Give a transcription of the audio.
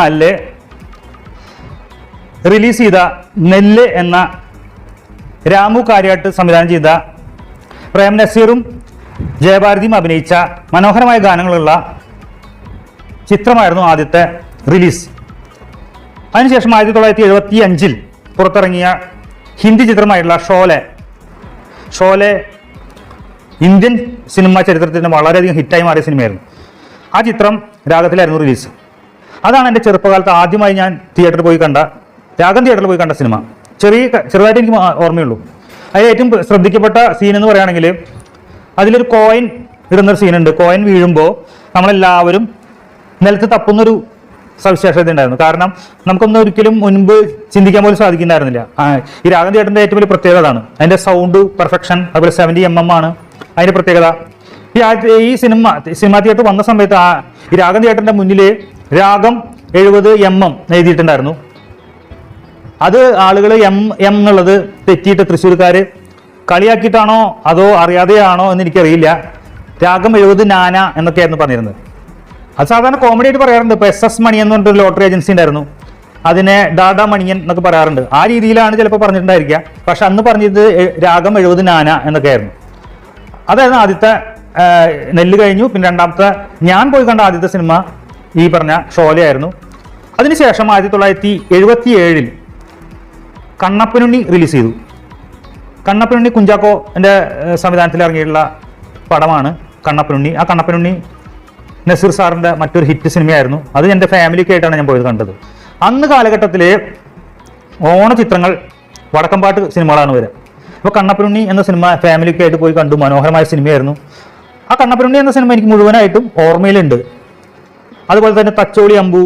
അല്ലേ റിലീസ് ചെയ്ത നെല്ല് എന്ന രാമു കാര്യാട്ട് സംവിധാനം ചെയ്ത പ്രേം നസീറും ജയഭാരതിയും അഭിനയിച്ച മനോഹരമായ ഗാനങ്ങളുള്ള ചിത്രമായിരുന്നു ആദ്യത്തെ റിലീസ്. അതിനുശേഷം 1975 പുറത്തിറങ്ങിയ ഹിന്ദി ചിത്രമായിട്ടുള്ള ഷോലെ ഇന്ത്യൻ സിനിമാ ചരിത്രത്തിന് വളരെയധികം ഹിറ്റായി മാറിയ സിനിമയായിരുന്നു. ആ ചിത്രം രാഗത്തിലായിരുന്നു റിലീസ്. അതാണ് എൻ്റെ ചെറുപ്പകാലത്ത് ആദ്യമായി ഞാൻ തിയേറ്ററിൽ പോയി കണ്ട സിനിമ. ചെറുതായിട്ട് എനിക്ക് ഓർമ്മയുള്ളൂ. അതിൽ ഏറ്റവും ശ്രദ്ധിക്കപ്പെട്ട സീൻ എന്ന് പറയുകയാണെങ്കിൽ അതിലൊരു കോയിൻ ഇടുന്നൊരു സീനുണ്ട്. കോയിൻ വീഴുമ്പോൾ നമ്മളെല്ലാവരും നിലത്ത് തപ്പുന്നൊരു സവിശേഷത ഉണ്ടായിരുന്നു. കാരണം നമുക്കൊന്നും ഒരിക്കലും മുൻപ് ചിന്തിക്കാൻ പോലും സാധിക്കുന്നുണ്ടായിരുന്നില്ല. ഈ രാഗം തിയേറ്ററിൻ്റെ ഏറ്റവും വലിയ പ്രത്യേകത അതാണ്. അതിൻ്റെ സൗണ്ട് പെർഫെക്ഷൻ, അതുപോലെ 70 mm ആണ് അതിൻ്റെ പ്രത്യേകത. ഈ സിനിമാ തിയേറ്റർ വന്ന സമയത്ത് ഈ രാഗം തിയേറ്ററിൻ്റെ മുന്നിൽ രാഗം 70 mm എഴുതിയിട്ടുണ്ടായിരുന്നു. അത് ആളുകൾ എന്നുള്ളത് തെറ്റിയിട്ട് തൃശ്ശൂർക്കാർ കളിയാക്കിയിട്ടാണോ അതോ അറിയാതെയാണോ എന്ന് എനിക്കറിയില്ല. രാഗം 70 നാന എന്നൊക്കെയായിരുന്നു പറഞ്ഞിരുന്നത്. അത് സാധാരണ കോമഡി ആയിട്ട് പറയാറുണ്ട്. ഇപ്പോൾ SS മണി എന്ന് പറഞ്ഞിട്ടൊരു ലോട്ടറി ഏജൻസി ഉണ്ടായിരുന്നു, അതിനെ ഡാഡ മണിയൻ എന്നൊക്കെ പറയാറുണ്ട്. ആ രീതിയിലാണ് ചിലപ്പോൾ പറഞ്ഞിട്ടുണ്ടായിരിക്കുക. പക്ഷെ അന്ന് പറഞ്ഞത് രാഗം 70 നാന എന്നൊക്കെയായിരുന്നു. അതായിരുന്നു ആദ്യത്തെ നെല്ല് കഴിഞ്ഞു. പിന്നെ രണ്ടാമത്തെ ഞാൻ പോയി കണ്ട ആദ്യത്തെ സിനിമ ഈ പറഞ്ഞ ഷോലയായിരുന്നു. അതിനുശേഷം 1977 കണ്ണപ്പനുണ്ണി റിലീസ് ചെയ്തു. കണ്ണപ്പനുണ്ണി കുഞ്ചാക്കോ എൻ്റെ സംവിധാനത്തിൽ ഇറങ്ങിയിട്ടുള്ള പടമാണ് കണ്ണപ്പനുണ്ണി. ആ കണ്ണപ്പനുണ്ണി നസീർ സാറിൻ്റെ മറ്റൊരു ഹിറ്റ് സിനിമയായിരുന്നു. അത് എൻ്റെ ഫാമിലിയൊക്കെ ആയിട്ടാണ് ഞാൻ പോയത് കണ്ടത്. അന്ന് കാലഘട്ടത്തിൽ ഓണചിത്രങ്ങൾ വടക്കംപാട്ട് സിനിമകളാണ് വരിക. അപ്പോൾ കണ്ണപ്പനുണ്ണി എന്ന സിനിമ ഫാമിലിയൊക്കെ ആയിട്ട് പോയി കണ്ടു. മനോഹരമായ സിനിമയായിരുന്നു. ആ കണ്ണപ്പനുണ്ണി എന്ന സിനിമ എനിക്ക് മുഴുവനായിട്ടും ഓർമ്മയിലുണ്ട്. അതുപോലെ തന്നെ തച്ചോളി അമ്പു,